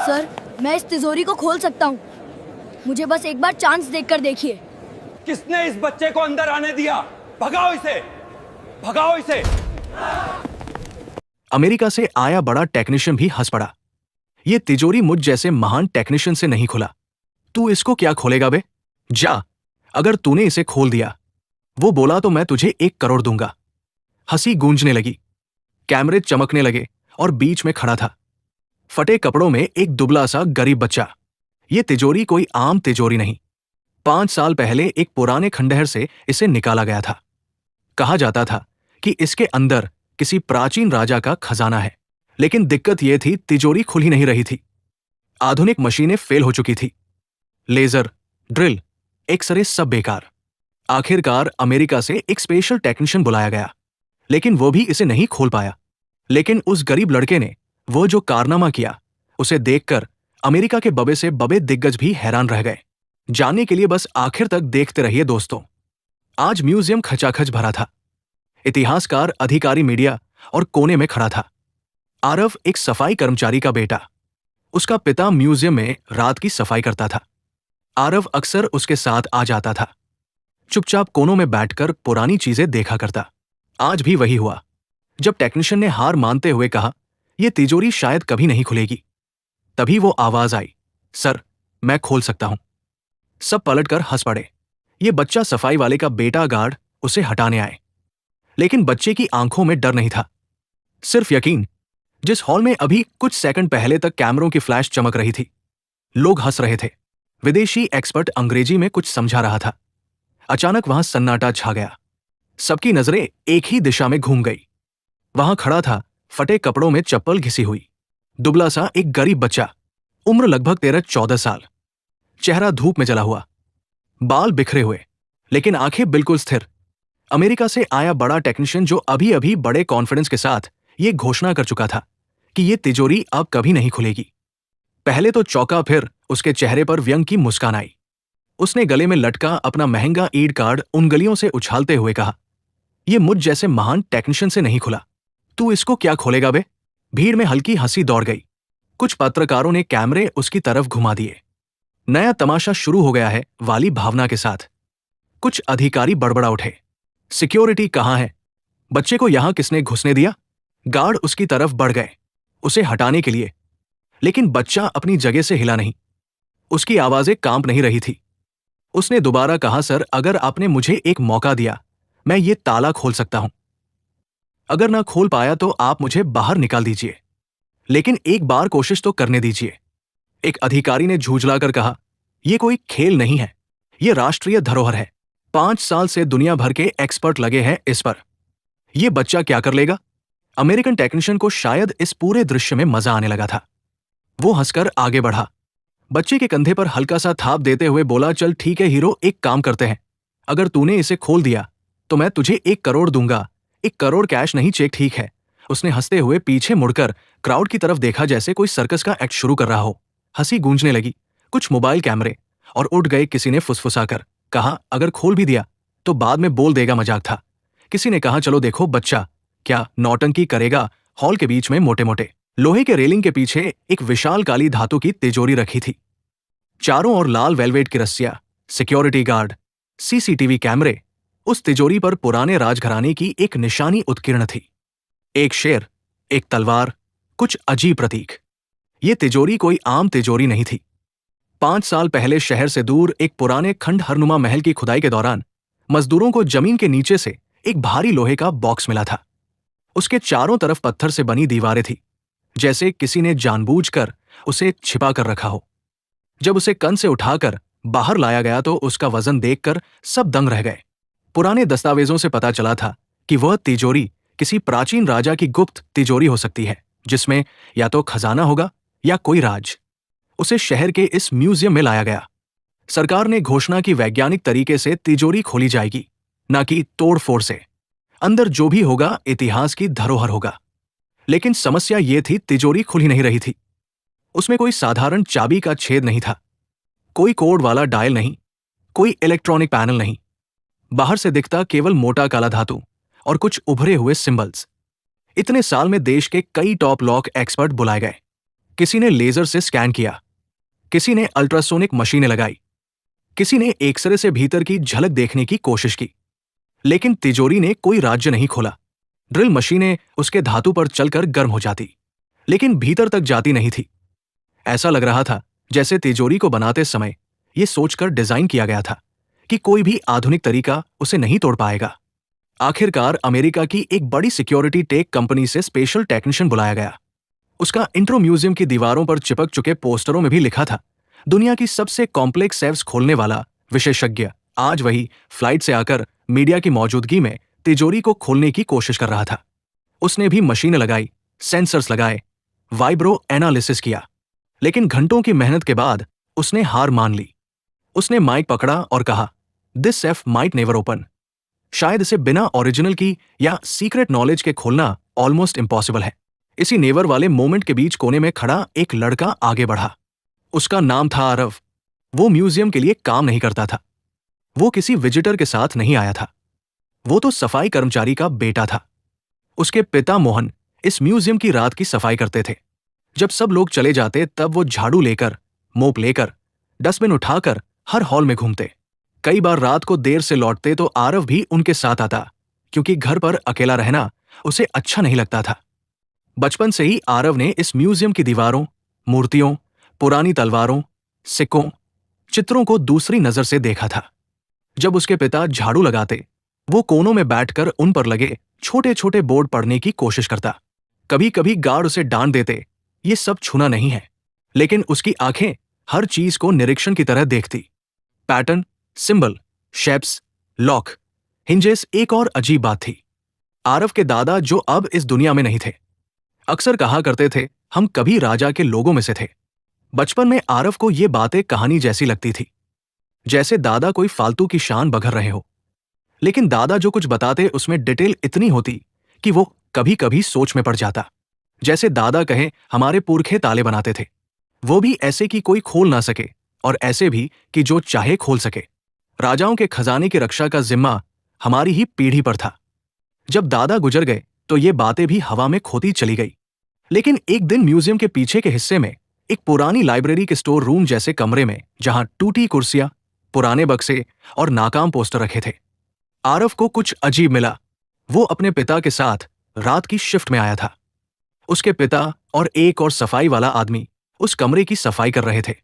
Sir, मैं इस तिजोरी को खोल सकता हूँ। मुझे बस एक बार चांस देकर देखिए। किसने इस बच्चे को अंदर आने दिया? भगाओ इसे, भगाओ इसे। अमेरिका से आया बड़ा टेक्नीशियन भी हंस पड़ा। ये तिजोरी मुझ जैसे महान टेक्नीशियन से नहीं खुला। तू इसको क्या खोलेगा बे? जा, अगर तूने इसे खोल दिया, वो बोला तो मैं तुझे 1 करोड़ दूंगा। हंसी गूंजने लगी, कैमरे चमकने लगे और बीच में खड़ा था फटे कपड़ों में एक दुबला सा गरीब बच्चा। ये तिजोरी कोई आम तिजोरी नहीं। 5 साल पहले एक पुराने खंडहर से इसे निकाला गया था। कहा जाता था कि इसके अंदर किसी प्राचीन राजा का खजाना है, लेकिन दिक्कत यह थी तिजोरी खुल ही नहीं रही थी। आधुनिक मशीनें फेल हो चुकी थी, लेजर, ड्रिल, एक्सरे सब बेकार। आखिरकार अमेरिका से एक स्पेशल टेक्नीशियन बुलाया गया, लेकिन वो भी इसे नहीं खोल पाया। लेकिन उस गरीब लड़के ने वो जो कारनामा किया, उसे देखकर अमेरिका के बबे से बबे दिग्गज भी हैरान रह गए। जानने के लिए बस आखिर तक देखते रहिए दोस्तों। आज म्यूजियम खचाखच भरा था। इतिहासकार, अधिकारी, मीडिया और कोने में खड़ा था आरव, एक सफाई कर्मचारी का बेटा। उसका पिता म्यूजियम में रात की सफाई करता था। आरव अक्सर उसके साथ आ जाता था, चुपचाप कोनों में बैठकर पुरानी चीजें देखा करता। आज भी वही हुआ। जब टेक्नीशियन ने हार मानते हुए कहा, यह तिजोरी शायद कभी नहीं खुलेगी, तभी वो आवाज आई, सर, मैं खोल सकता हूं। सब पलटकर हंस पड़े। ये बच्चा सफाई वाले का बेटा गार्ड उसे हटाने आए, लेकिन बच्चे की आंखों में डर नहीं था, सिर्फ यकीन। जिस हॉल में अभी कुछ सेकंड पहले तक कैमरों की फ्लैश चमक रही थी, लोग हंस रहे थे। विदेशी एक्सपर्ट अंग्रेजी में कुछ समझा रहा था। अचानक वहां सन्नाटा छा गया। सबकी नजरें एक ही दिशा में घूम गई। वहां खड़ा था फटे कपड़ों में चप्पल घिसी हुई दुबला सा एक गरीब बच्चा, उम्र लगभग 13-14 साल। चेहरा धूप में जला हुआ, बाल बिखरे हुए, लेकिन आंखें बिल्कुल स्थिर। अमेरिका से आया बड़ा टेक्नीशियन जो अभी अभी बड़े कॉन्फिडेंस के साथ ये घोषणा कर चुका था कि ये तिजोरी अब कभी नहीं खुलेगी। पहले तो चौंका, फिर उसके चेहरे पर व्यंग की मुस्कान आई। उसने गले में लटका अपना महंगा ईड कार्ड उंगलियों से उछालते हुए कहा, यह मुझ जैसे महान टेक्नीशियन से नहीं खुला। तू इसको क्या खोलेगा बे? भीड़ में हल्की हंसी दौड़ गई। कुछ पत्रकारों ने कैमरे उसकी तरफ घुमा दिए। नया तमाशा शुरू हो गया है वाली भावना के साथ। कुछ अधिकारी बड़बड़ा उठे, सिक्योरिटी कहां है? बच्चे को यहां किसने घुसने दिया? गार्ड उसकी तरफ बढ़ गए उसे हटाने के लिए, लेकिन बच्चा अपनी जगह से हिला नहीं। उसकी आवाजें कांप नहीं रही थी। उसने दोबारा कहा, सर, अगर आपने मुझे एक मौका दिया, मैं ये ताला खोल सकता हूं। अगर ना खोल पाया तो आप मुझे बाहर निकाल दीजिए, लेकिन एक बार कोशिश तो करने दीजिए। एक अधिकारी ने झुंझलाकर कहा, यह कोई खेल नहीं है, यह राष्ट्रीय धरोहर है। 5 साल से दुनिया भर के एक्सपर्ट लगे हैं इस पर। यह बच्चा क्या कर लेगा? अमेरिकन टेक्नीशियन को शायद इस पूरे दृश्य में मजा आने लगा था। वो हंसकर आगे बढ़ा, बच्चे के कंधे पर हल्का सा थाप देते हुए बोला, चल ठीक है हीरो, एक काम करते हैं। अगर तूने इसे खोल दिया तो मैं तुझे 1 करोड़ दूंगा। 1 करोड़ कैश नहीं, चेक, ठीक है? उसने हंसते हुए पीछे मुड़कर क्राउड की तरफ देखा, जैसे कोई सर्कस का एक्ट शुरू कर रहा हो। हंसी गूंजने लगी, कुछ मोबाइल कैमरे और उठ गए। किसी ने फुसफुसाकर कहा, अगर खोल भी दिया तो बाद में बोल देगा मजाक था। किसी ने कहा, चलो देखो बच्चा क्या नौटंकी करेगा। हॉल के बीच में मोटे मोटे लोहे के रेलिंग के पीछे एक विशाल काली धातु की तिजोरी रखी थी। चारों ओर लाल वेलवेट की रस्सियां, सिक्योरिटी गार्ड, सीसीटीवी कैमरे। उस तिजोरी पर पुराने राजघराने की एक निशानी उत्कीर्ण थी, एक शेर, एक तलवार, कुछ अजीब प्रतीक। ये तिजोरी कोई आम तिजोरी नहीं थी। 5 साल पहले शहर से दूर एक पुराने खंडहरनुमा महल की खुदाई के दौरान मजदूरों को जमीन के नीचे से एक भारी लोहे का बॉक्स मिला था। उसके चारों तरफ पत्थर से बनी दीवारें थी, जैसे किसी ने जानबूझकर उसे छिपा कर रखा हो। जब उसे कन से उठाकर बाहर लाया गया तो उसका वजन देखकर सब दंग रह गए। पुराने दस्तावेजों से पता चला था कि वह तिजोरी किसी प्राचीन राजा की गुप्त तिजोरी हो सकती है, जिसमें या तो खजाना होगा या कोई राज। उसे शहर के इस म्यूजियम में लाया गया। सरकार ने घोषणा की वैज्ञानिक तरीके से तिजोरी खोली जाएगी, न कि तोड़-फोड़ से। अंदर जो भी होगा इतिहास की धरोहर होगा। लेकिन समस्या ये थी, तिजोरी खुल ही नहीं रही थी। उसमें कोई साधारण चाबी का छेद नहीं था, कोई कोड वाला डायल नहीं, कोई इलेक्ट्रॉनिक पैनल नहीं। बाहर से दिखता केवल मोटा काला धातु और कुछ उभरे हुए सिंबल्स। इतने साल में देश के कई टॉप लॉक एक्सपर्ट बुलाए गए, किसी ने लेजर से स्कैन किया, किसी ने अल्ट्रासोनिक मशीनें लगाई, किसी ने एक्सरे से भीतर की झलक देखने की कोशिश की, लेकिन तिजोरी ने कोई राज्य नहीं खोला। ड्रिल मशीनें उसके धातु पर चलकर गर्म हो जाती, लेकिन भीतर तक जाती नहीं थी। ऐसा लग रहा था जैसे तिजोरी को बनाते समय यह सोचकर डिजाइन किया गया था कि कोई भी आधुनिक तरीका उसे नहीं तोड़ पाएगा। आखिरकार अमेरिका की एक बड़ी सिक्योरिटी टेक कंपनी से स्पेशल टेक्नीशियन बुलाया गया। उसका इंट्रो म्यूजियम की दीवारों पर चिपक चुके पोस्टरों में भी लिखा था, दुनिया की सबसे कॉम्प्लेक्स सेफ्स खोलने वाला विशेषज्ञ आज वही फ्लाइट से आकर मीडिया की मौजूदगी में तिजोरी को खोलने की कोशिश कर रहा था। उसने भी मशीनें लगाई, सेंसर्स लगाए, वाइब्रो एनालिसिस किया, लेकिन घंटों की मेहनत के बाद उसने हार मान ली। उसने माइक पकड़ा और कहा, this safe might never open. शायद इसे बिना ओरिजिनल की या सीक्रेट नॉलेज के खोलना ऑलमोस्ट इम्पॉसिबल है। इसी नेवर वाले मोमेंट के बीच कोने में खड़ा एक लड़का आगे बढ़ा। उसका नाम था आरव। वो म्यूजियम के लिए काम नहीं करता था। वो किसी विजिटर के साथ नहीं आया था। वो तो सफाई कर्मचारी का बेटा था। उसके पिता मोहन इस म्यूजियम की रात की सफाई करते थे। जब सब लोग चले जाते तब वो झाड़ू लेकर, मोप लेकर, डस्टबिन उठाकर हर हॉल में घूमते। कई बार रात को देर से लौटते तो आरव भी उनके साथ आता, क्योंकि घर पर अकेला रहना उसे अच्छा नहीं लगता था। बचपन से ही आरव ने इस म्यूजियम की दीवारों, मूर्तियों, पुरानी तलवारों, सिक्कों, चित्रों को दूसरी नजर से देखा था। जब उसके पिता झाड़ू लगाते, वो कोनों में बैठकर उन पर लगे छोटे छोटे बोर्ड पढ़ने की कोशिश करता। कभी कभी गार्ड उसे डांट देते, ये सब छूना नहीं है, लेकिन उसकी आंखें हर चीज को निरीक्षण की तरह देखती। Pattern, symbol, shapes, lock, hinges एक और अजीब बात थी। आरव के दादा, जो अब इस दुनिया में नहीं थे, अक्सर कहा करते थे, हम कभी राजा के लोगों में से थे। बचपन में आरव को ये बातें कहानी जैसी लगती थी, जैसे दादा कोई फालतू की शान बघर रहे हो। लेकिन दादा जो कुछ बताते उसमें डिटेल इतनी होती कि वो कभी कभी सोच में पड़ जाता। जैसे दादा कहे, हमारे पुरखे ताले बनाते थे, वो भी ऐसे कि कोई खोल ना सके और ऐसे भी कि जो चाहे खोल सके। राजाओं के खजाने की रक्षा का जिम्मा हमारी ही पीढ़ी पर था। जब दादा गुजर गए तो ये बातें भी हवा में खोती चली गई। लेकिन एक दिन म्यूजियम के पीछे के हिस्से में एक पुरानी लाइब्रेरी के स्टोर रूम जैसे कमरे में, जहां टूटी कुर्सियां, पुराने बक्से और नाकाम पोस्टर रखे थे, आरव को कुछ अजीब मिला। वो अपने पिता के साथ रात की शिफ्ट में आया था। उसके पिता और एक और सफाई वाला आदमी उस कमरे की सफाई कर रहे थे।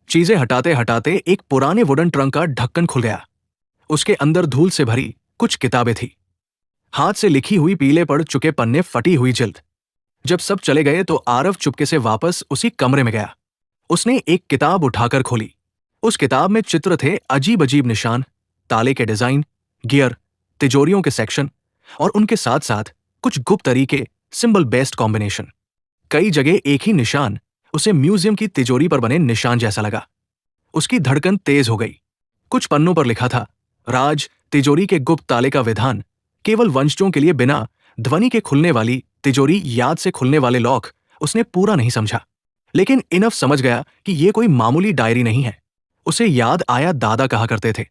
चीजें हटाते हटाते एक पुराने वुडन ट्रंक का ढक्कन खुल गया। उसके अंदर धूल से भरी कुछ किताबें थी, हाथ से लिखी हुई, पीले पड़ चुके पन्ने, फटी हुई जिल्द। जब सब चले गए तो आरव चुपके से वापस उसी कमरे में गया। उसने एक किताब उठाकर खोली। उस किताब में चित्र थे, अजीब अजीब निशान, ताले के डिजाइन, गियर, तिजोरियों के सेक्शन और उनके साथ साथ कुछ गुप्त तरीके, सिंबल बेस्ड कॉम्बिनेशन। कई जगह एक ही निशान उसे म्यूजियम की तिजोरी पर बने निशान जैसा लगा। उसकी धड़कन तेज हो गई। कुछ पन्नों पर लिखा था, राज तिजोरी के गुप्त ताले का विधान केवल वंशजों के लिए, बिना ध्वनि के खुलने वाली तिजोरी, याद से खुलने वाले लॉक। उसने पूरा नहीं समझा, लेकिन इनफ समझ गया कि यह कोई मामूली डायरी नहीं है। उसे याद आया, दादा कहा करते थे,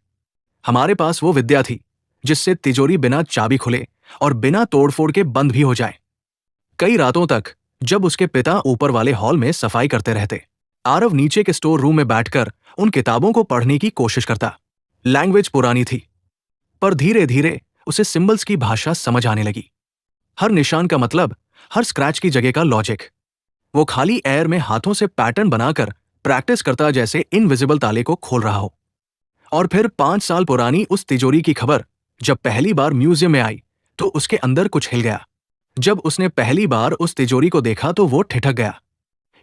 हमारे पास वो विद्या थी जिससे तिजोरी बिना चाबी खुले और बिना तोड़फोड़ के बंद भी हो जाए। कई रातों तक जब उसके पिता ऊपर वाले हॉल में सफाई करते रहते, आरव नीचे के स्टोर रूम में बैठकर उन किताबों को पढ़ने की कोशिश करता। लैंग्वेज पुरानी थी, पर धीरे धीरे उसे सिंबल्स की भाषा समझ आने लगी। हर निशान का मतलब, हर स्क्रैच की जगह का लॉजिक। वो खाली एयर में हाथों से पैटर्न बनाकर प्रैक्टिस करता, जैसे इनविजिबल ताले को खोल रहा हो। और फिर 5 साल पुरानी उस तिजोरी की खबर जब पहली बार म्यूजियम में आई तो उसके अंदर कुछ हिल गया। जब उसने पहली बार उस तिजोरी को देखा तो वो ठिठक गया।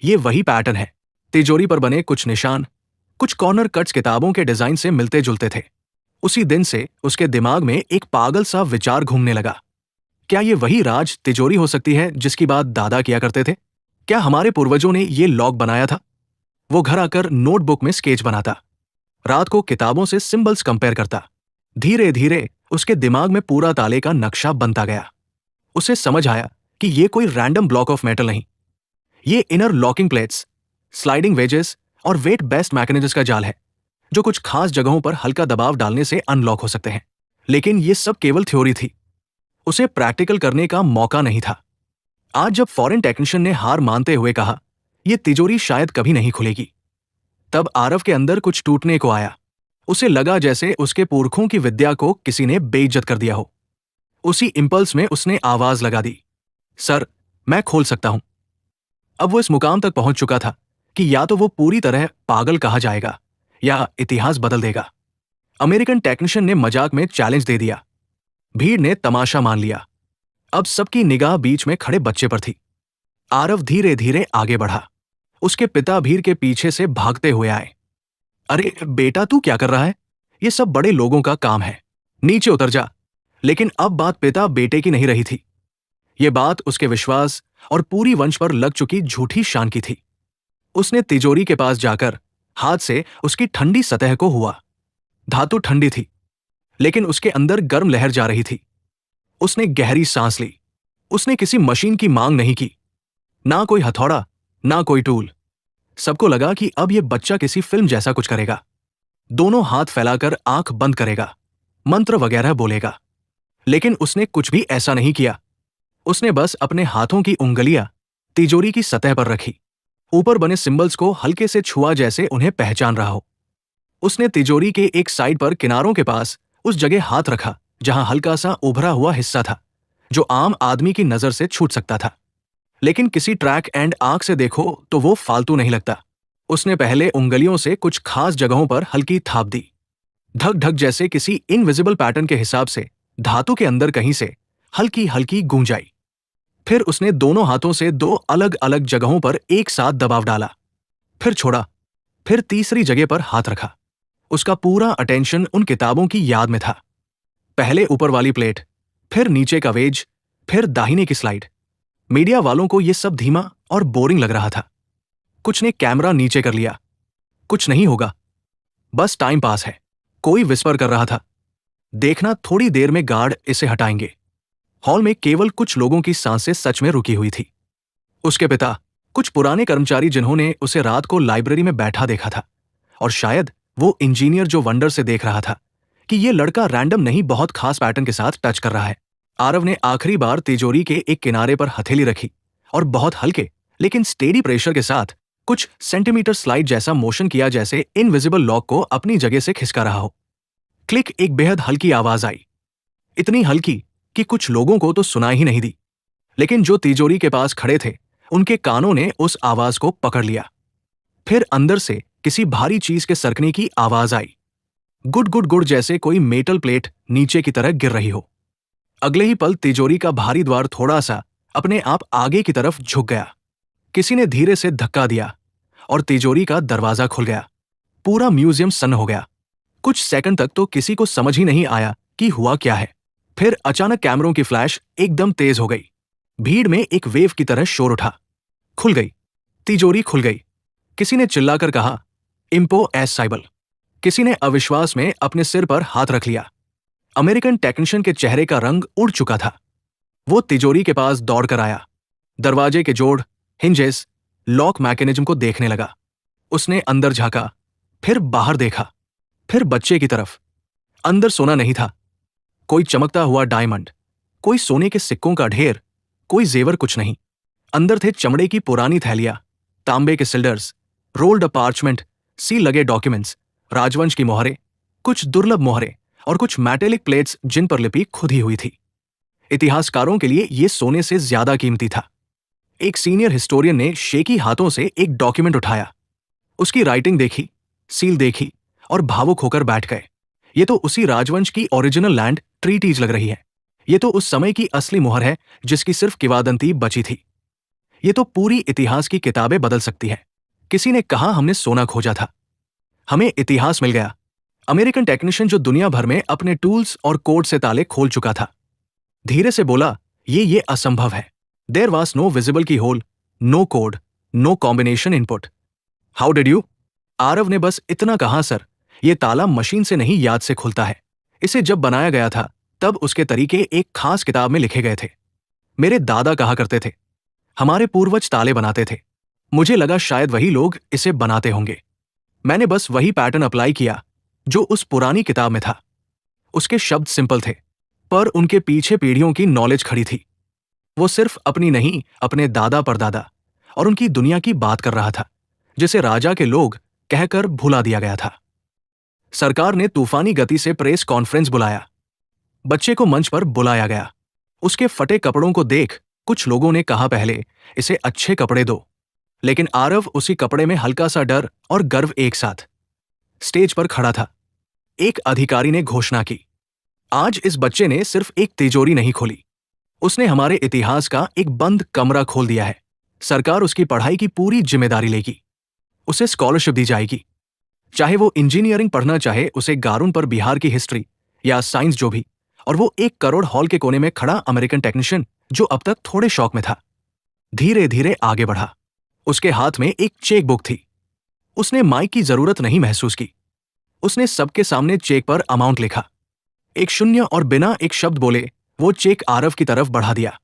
ये वही पैटर्न है। तिजोरी पर बने कुछ निशान, कुछ कॉर्नर कट्स किताबों के डिजाइन से मिलते जुलते थे। उसी दिन से उसके दिमाग में एक पागल सा विचार घूमने लगा, क्या ये वही राज तिजोरी हो सकती है जिसकी बात दादा किया करते थे? क्या हमारे पूर्वजों ने ये लॉक बनाया था? वो घर आकर नोटबुक में स्केच बनाता, रात को किताबों से सिंबल्स कंपेयर करता। धीरे धीरे उसके दिमाग में पूरा ताले का नक्शा बनता गया। उसे समझ आया कि ये कोई रैंडम ब्लॉक ऑफ मेटल नहीं, ये inner locking plates, sliding wages और वेट बेस्ड मैकेनिज्म का जाल है, जो कुछ खास जगहों पर हल्का दबाव डालने से अनलॉक हो सकते हैं। लेकिन ये सब केवल थ्योरी थी, उसे प्रैक्टिकल करने का मौका नहीं था। आज जब फॉरेन टेक्नीशियन ने हार मानते हुए कहा, ये तिजोरी शायद कभी नहीं खुलेगी। तब आरव के अंदर कुछ टूटने को आया। उसे लगा जैसे उसके पुरखों की विद्या को किसी ने बेइज्जत कर दिया हो। उसी इंपल्स में उसने आवाज लगा दी, सर, मैं खोल सकता हूं। अब वो इस मुकाम तक पहुंच चुका था कि या तो वो पूरी तरह पागल कहा जाएगा या इतिहास बदल देगा। अमेरिकन टेक्नीशियन ने मजाक में चैलेंज दे दिया। भीड़ ने तमाशा मान लिया। अब सबकी निगाह बीच में खड़े बच्चे पर थी। आरव धीरे धीरे आगे बढ़ा। उसके पिता भीड़ के पीछे से भागते हुए आए। अरे बेटा, तू क्या कर रहा है? ये सब बड़े लोगों का काम है, नीचे उतर जा। लेकिन अब बात पिता बेटे की नहीं रही थी। ये बात उसके विश्वास और पूरी वंश पर लग चुकी झूठी शान की थी। उसने तिजोरी के पास जाकर हाथ से उसकी ठंडी सतह को हुआ। धातु ठंडी थी, लेकिन उसके अंदर गर्म लहर जा रही थी। उसने गहरी सांस ली। उसने किसी मशीन की मांग नहीं की, ना कोई हथौड़ा, ना कोई टूल। सबको लगा कि अब यह बच्चा किसी फिल्म जैसा कुछ करेगा। दोनों हाथ फैलाकर आंख बंद करेगा, मंत्र वगैरह बोलेगा। लेकिन उसने कुछ भी ऐसा नहीं किया। उसने बस अपने हाथों की उंगलियां तिजोरी की सतह पर रखी, ऊपर बने सिंबल्स को हल्के से छुआ जैसे उन्हें पहचान रहा हो। उसने तिजोरी के एक साइड पर किनारों के पास उस जगह हाथ रखा जहां हल्का सा उभरा हुआ हिस्सा था, जो आम आदमी की नजर से छूट सकता था। लेकिन किसी ट्रैक एंड आंख से देखो तो वो फालतू नहीं लगता। उसने पहले उंगलियों से कुछ खास जगहों पर हल्की थाप दी, धक धक जैसे किसी इनविजिबल पैटर्न के हिसाब से धातु के अंदर कहीं से हल्की हल्की गूंज आई। फिर उसने दोनों हाथों से दो अलग अलग जगहों पर एक साथ दबाव डाला, फिर छोड़ा, फिर तीसरी जगह पर हाथ रखा। उसका पूरा अटेंशन उन किताबों की याद में था। पहले ऊपर वाली प्लेट, फिर नीचे का वेज, फिर दाहिने की स्लाइड। मीडिया वालों को यह सब धीमा और बोरिंग लग रहा था। कुछ ने कैमरा नीचे कर लिया। कुछ नहीं होगा, बस टाइम पास है, कोई विस्पर कर रहा था। देखना, थोड़ी देर में गार्ड इसे हटाएंगे। हॉल में केवल कुछ लोगों की सांसें सच में रुकी हुई थी। उसके पिता, कुछ पुराने कर्मचारी जिन्होंने उसे रात को लाइब्रेरी में बैठा देखा था, और शायद वो इंजीनियर जो वंडर से देख रहा था कि ये लड़का रैंडम नहीं बहुत खास पैटर्न के साथ टच कर रहा है। आरव ने आखिरी बार तिजोरी के एक किनारे पर हथेली रखी और बहुत हल्के लेकिन स्टेडी प्रेशर के साथ कुछ सेंटीमीटर स्लाइड जैसा मोशन किया, जैसे इनविजिबल लॉक को अपनी जगह से खिसका रहा हो। क्लिक, एक बेहद हल्की आवाज आई, इतनी हल्की कि कुछ लोगों को तो सुनाई ही नहीं दी, लेकिन जो तिजोरी के पास खड़े थे उनके कानों ने उस आवाज को पकड़ लिया। फिर अंदर से किसी भारी चीज के सरकने की आवाज आई, गुड गुड गुड, जैसे कोई मेटल प्लेट नीचे की तरह गिर रही हो। अगले ही पल तिजोरी का भारी द्वार थोड़ा सा अपने आप आगे की तरफ झुक गया। किसी ने धीरे से धक्का दिया और तिजोरी का दरवाजा खुल गया। पूरा म्यूजियम सन्न हो गया। कुछ सेकंड तक तो किसी को समझ ही नहीं आया कि हुआ क्या है। फिर अचानक कैमरों की फ्लैश एकदम तेज हो गई। भीड़ में एक वेव की तरह शोर उठा। खुल गई, तिजोरी खुल गई। किसी ने चिल्लाकर कहा, इम्पो एस साइबल। किसी ने अविश्वास में अपने सिर पर हाथ रख लिया। अमेरिकन टेक्नीशियन के चेहरे का रंग उड़ चुका था। वो तिजोरी के पास दौड़कर आया, दरवाजे के जोड़, हिंजेस, लॉक मैकेनिज्म को देखने लगा। उसने अंदर झांका, फिर बाहर देखा, फिर बच्चे की तरफ। अंदर सोना नहीं था, कोई चमकता हुआ डायमंड, कोई सोने के सिक्कों का ढेर, कोई जेवर, कुछ नहीं। अंदर थे चमड़े की पुरानी थैलियां, तांबे के सिल्डर्स, रोल्ड अप पार्चमेंट, सील लगे डॉक्यूमेंट्स, राजवंश की मोहरें, कुछ दुर्लभ मोहरें और कुछ मेटेलिक प्लेट्स जिन पर लिपि खुदी हुई थी। इतिहासकारों के लिए यह सोने से ज्यादा कीमती था। एक सीनियर हिस्टोरियन ने शेकी हाथों से एक डॉक्यूमेंट उठाया, उसकी राइटिंग देखी, सील देखी और भावुक होकर बैठ गए। ये तो उसी राजवंश की ओरिजिनल लैंड ट्रीटीज लग रही है। ये तो उस समय की असली मोहर है जिसकी सिर्फ किंवदंती बची थी। ये तो पूरी इतिहास की किताबें बदल सकती है। किसी ने कहा, हमने सोना खोजा था, हमें इतिहास मिल गया। अमेरिकन टेक्नीशियन जो दुनिया भर में अपने टूल्स और कोड से ताले खोल चुका था, धीरे से बोला, ये असंभव है। There was no visible keyhole, no code, no combination input. How did you? Aarav ने बस इतना कहा, सर, ये ताला मशीन से नहीं याद से खुलता है। इसे जब बनाया गया था तब उसके तरीके एक खास किताब में लिखे गए थे। मेरे दादा कहा करते थे, हमारे पूर्वज ताले बनाते थे। मुझे लगा शायद वही लोग इसे बनाते होंगे। मैंने बस वही पैटर्न अप्लाई किया जो उस पुरानी किताब में था। उसके शब्द सिंपल थे, पर उनके पीछे पीढ़ियों की नॉलेज खड़ी थी। वो सिर्फ अपनी नहीं, अपने दादा परदादा और उनकी दुनिया की बात कर रहा था, जिसे राजा के लोग कहकर भुला दिया गया था। सरकार ने तूफानी गति से प्रेस कॉन्फ्रेंस बुलाया। बच्चे को मंच पर बुलाया गया। उसके फटे कपड़ों को देख कुछ लोगों ने कहा, पहले इसे अच्छे कपड़े दो, लेकिन आरव उसी कपड़े में हल्का सा डर और गर्व एक साथ स्टेज पर खड़ा था। एक अधिकारी ने घोषणा की, आज इस बच्चे ने सिर्फ एक तिजोरी नहीं खोली, उसने हमारे इतिहास का एक बंद कमरा खोल दिया है। सरकार उसकी पढ़ाई की पूरी जिम्मेदारी लेगी। उसे स्कॉलरशिप दी जाएगी, चाहे वो इंजीनियरिंग पढ़ना चाहे, उसे गारून पर बिहार की हिस्ट्री या साइंस जो भी। और वो 1 करोड़ हॉल के कोने में खड़ा अमेरिकन टेक्नीशियन, जो अब तक थोड़े शौक में था, धीरे धीरे आगे बढ़ा। उसके हाथ में एक चेक बुक थी। उसने माइक की जरूरत नहीं महसूस की। उसने सबके सामने चेक पर अमाउंट लिखा, एक शून्य, और बिना एक शब्द बोले वो चेक आरव की तरफ बढ़ा दिया।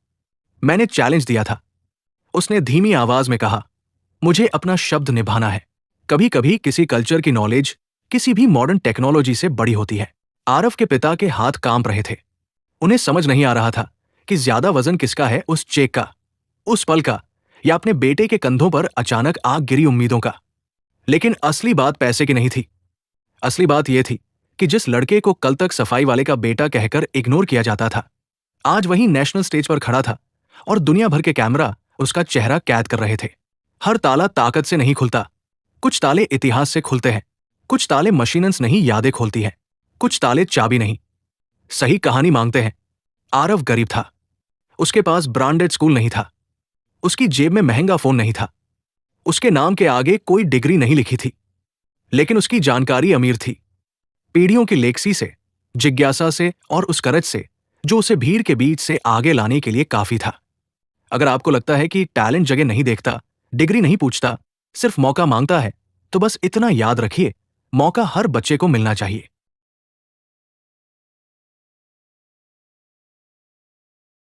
मैंने चैलेंज दिया था, उसने धीमी आवाज में कहा, मुझे अपना शब्द निभाना है। कभी कभी किसी कल्चर की नॉलेज किसी भी मॉडर्न टेक्नोलॉजी से बड़ी होती है। आरव के पिता के हाथ कांप रहे थे। उन्हें समझ नहीं आ रहा था कि ज्यादा वजन किसका है, उस चेक का, उस पल का, या अपने बेटे के कंधों पर अचानक आग गिरी उम्मीदों का। लेकिन असली बात पैसे की नहीं थी। असली बात यह थी कि जिस लड़के को कल तक सफाई वाले का बेटा कहकर इग्नोर किया जाता था, आज वही नेशनल स्टेज पर खड़ा था और दुनिया भर के कैमरा उसका चेहरा कैद कर रहे थे। हर ताला ताकत से नहीं खुलता, कुछ ताले इतिहास से खुलते हैं, कुछ ताले मशीनन्स नहीं यादें खोलती हैं, कुछ ताले चाबी नहीं सही कहानी मांगते हैं। आरव गरीब था, उसके पास ब्रांडेड स्कूल नहीं था, उसकी जेब में महंगा फोन नहीं था, उसके नाम के आगे कोई डिग्री नहीं लिखी थी, लेकिन उसकी जानकारी अमीर थी, पीढ़ियों की लेक्सी से, जिज्ञासा से और उस करज से जो उसे भीड़ के बीच से आगे लाने के लिए काफी था। अगर आपको लगता है कि टैलेंट जगह नहीं देखता, डिग्री नहीं पूछता, सिर्फ मौका मांगता है, तो बस इतना याद रखिए, मौका हर बच्चे को मिलना चाहिए।